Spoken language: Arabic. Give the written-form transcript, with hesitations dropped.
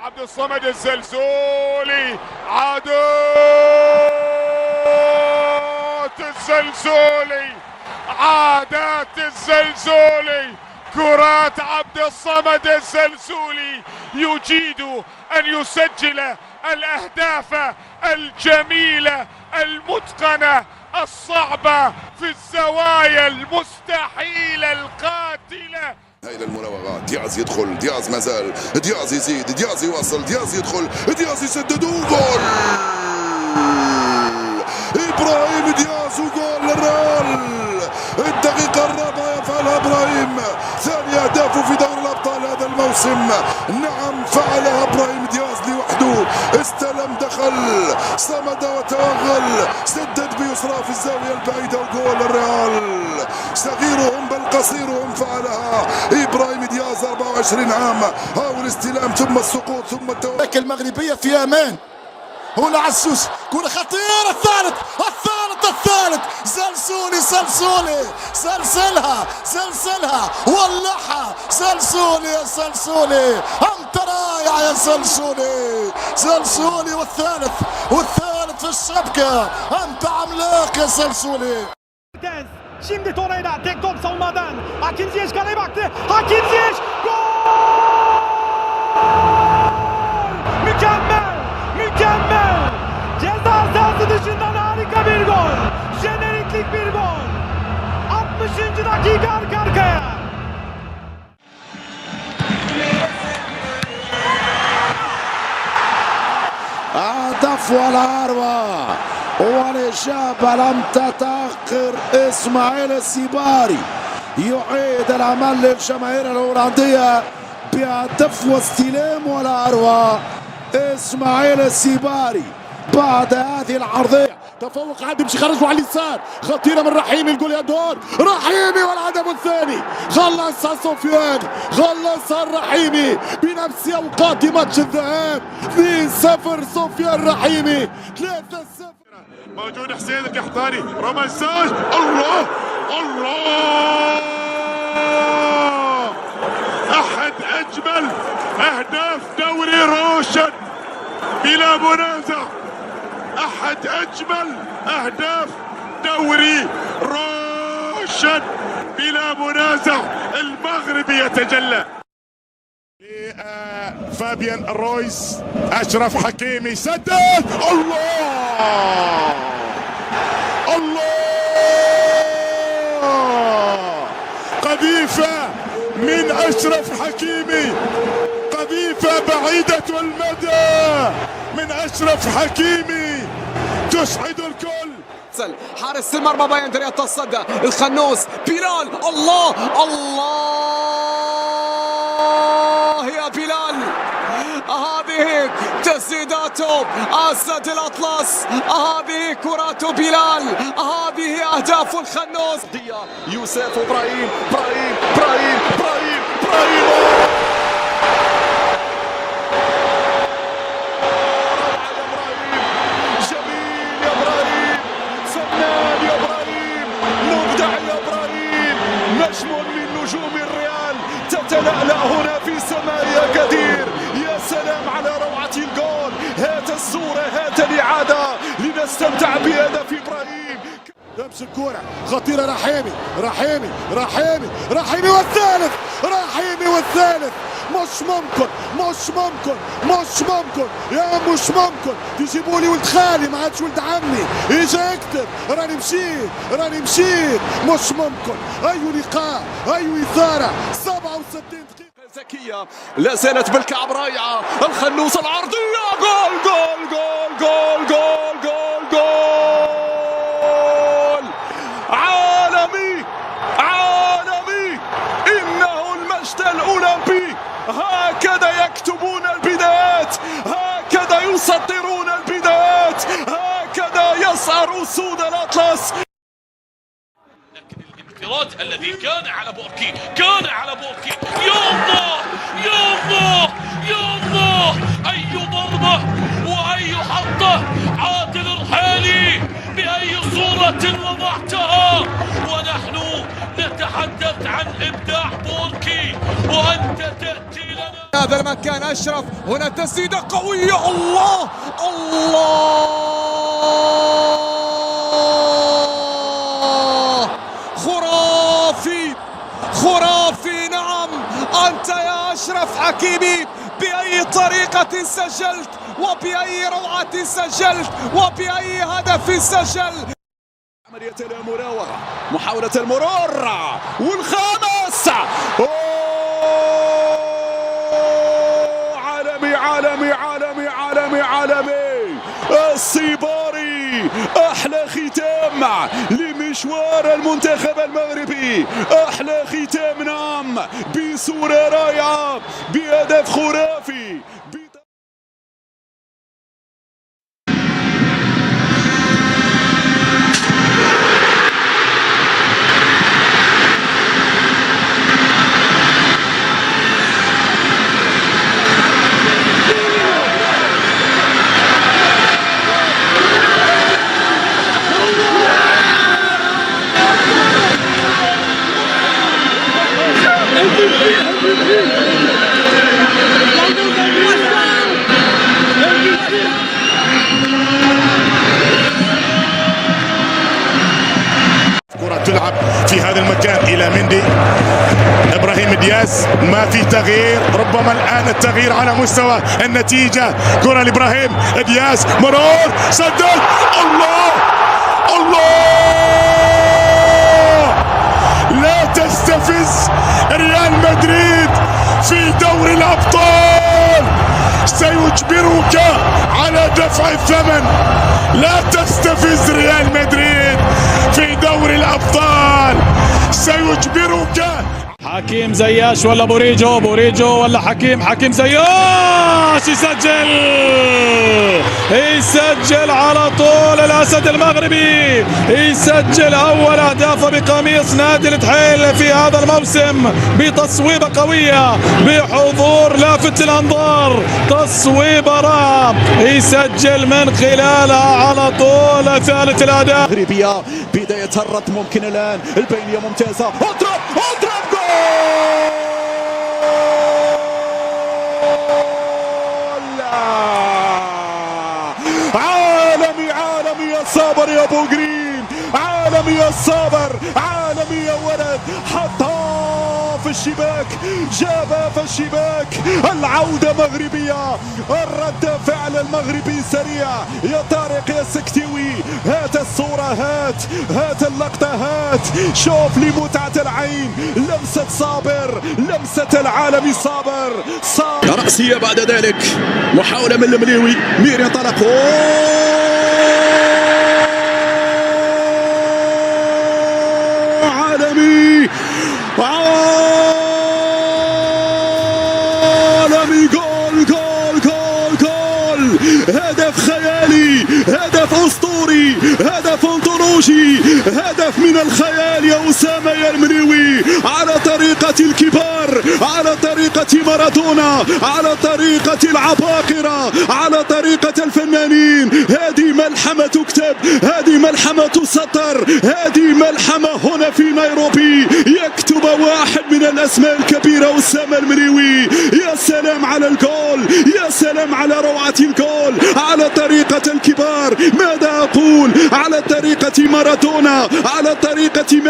عبد الصمد الزلزولي، عادت الزلزولي، عادت الزلزولي، كرات عبد الصمد الزلزولي يجيد أن يسجل الأهداف الجميلة المتقنة الصعبة في الزوايا المستحيلة القاتلة. هاي للمراوغات، دياز يدخل، دياز مازال، دياز يزيد، دياز يواصل، دياز يدخل، دياز يسدد وجول. ابراهيم دياز وجول للريال. الدقيقة الرابعة يفعلها ابراهيم، ثاني اهدافه في دوري الابطال هذا الموسم. نعم فعلها ابراهيم دياز لوحده، استلم دخل صمد وتوغل، سدد بيسرى في الزاوية البعيدة وجول الريال. صغيرهم بل قصيرهم فعلها ابراهيم دياز 24 عام. هاو الاستلام ثم السقوط ثم التوغل. المغربية في امان. هنا عسوس، كرة خطيرة، الثالث زلزولي سلسلها ولعها زلزولي انت رائع يا زلزولي والثالث في الشبكة، انت عملاق يا زلزولي. Şimdi Torreira tek top savunmadan. Hakim Ziyech kaleye baktı. Hakim Ziyech gol! Mükemmel! Ceza sahası dışından harika bir gol. Jeneriklik bir gol. 60. dakika arka arkaya. هدف والعارضة والإجابة لم تتأخر. إسماعيل السيباري يعيد الأمل للجماهير الهولندية بهدف واستلام والعارضة. إسماعيل السيباري بعد هذه العرضية تفوق، عاد يمشي خرج على اليسار، خطيرة من رحيمي، الجول يا دور رحيمي والهدف الثاني. خلصها سفيان، خلصها الرحيمي بنفس اوقات ماتش الذهاب. 2-0 سفيان رحيمي، 3-0. موجود حسين القحطاني، رمساج، الله احد اجمل اهداف دوري روشن بلا منازع، احد اجمل اهداف دوري روشن بلا منازع. المغرب يتجلى. فابيان رويس، اشرف حكيمي سدد، الله قذيفة من اشرف حكيمي، قذيفة بعيدة المدى من اشرف حكيمي تسعد الكل. حارس المرمى ما يقدر يتصدى، الخنوس بلال، الله يا بلال، هذه تسديداته اسد الاطلس، هذه كرات بلال، هذه اهداف الخنوس. يوسف ابراهيم نجم من نجوم الريال تتلألأ هنا في سماء أكادير. يا سلام على روعة الجول. هات الصورة، هات الإعادة لنستمتع بهدف إبراهيم. لمس الكرة خطيرة، رحيمي والثالث. مش ممكن تجيبوا لي ولد خالي، ما عادش ولد عمي يجي يكتب راني مشيت. مش ممكن. اي لقاء، اي اثاره. 67 دقيقة زكية لا زالت بالكعب رائعة. الخنوس العرضية، جول عالمي. إنه المجد الأولمبي. هكذا يكتبون البدايات، هكذا يسطرون البدايات، هكذا يسعر أسود الأطلس. لكن الانفراد الذي كان على بوركي يا الله أي ضربة وأي حطة. عادل الرحيلي بأي صورة وضعتها، ونحن نتحدث عن إبداع بوركي وأنت تأتي لنا. هذا المكان أشرف، هنا تسديدة قوية. الله الله، خرافي خرافي. نعم أنت يا أشرف حكيمي، بأي طريقة سجلت وبأي روعة سجلت وبأي هدف سجل. عملية المراوغة، محاولة المرور والخامس. عالمي عالمي عالمي عالمي عالمي. الصباري أحلى ختام لمشوار المنتخب المغربي، أحلى ختام. نعم بصورة رائعة، بهدف خرافي. كرة تلعب في هذا المكان إلى مندي. إبراهيم دياز، ما في تغيير، ربما الآن التغيير على مستوى النتيجة. كرة لإبراهيم دياز، مرور، سدد. الله الله، لا تستفز ريال مدريد في دوري الأبطال، سيجبرك على دفع الثمن. لا تستفز ريال مدريد في دوري الأبطال، سيجبرك. حكيم زياش ولا بوريجو؟ بوريجو ولا حكيم؟ حكيم زياش يسجل على طول. الأسد المغربي يسجل أول أهدافه بقميص نادي التحيل في هذا الموسم، بتصويبة قوية، بحضور لافت للأنظار، تصويبة رائعة يسجل من خلالها على طول ثالث الأهداف. المغربية بداية الرد ممكن الآن، البينية ممتازة، اضرب جول. عالمي عالمي يا صابر يا ابو جرين، عالمي يا صابر، عالمي يا ولد. حطها في الشباك، جابها في الشباك. العودة مغربية، الرد فعل المغربي سريع. يا طارق يا سكتيوي، هات الصورة، هات اللقطة، هات شوف لمتعة العين. لمسة صابر، لمسة العالمي صابر. رأسية بعد ذلك، محاولة من المليوي، مير ينطلق. عالمي عالمي، جول جول جول جول. هدف خيالي، هدف أسطوري، هدف أنطولوجي، هدف من الخيال يا أسامة يا المنيوي، على طريقة الكبار، على طريقة مارادونا، على طريقة العباقرة، على طريقة الفنانين. هذه ملحمة تكتب، هذه ملحمة تسطر، هذه ملحمة هنا في نيروبي يكتب واحد من الأسماء الكبيرة أسامة المنيوي. يا سلام على الجول، يا سلام على روعة الجول، على طريقة الكبار. ماذا أقول؟ على طريقة مارادونا، على طريقة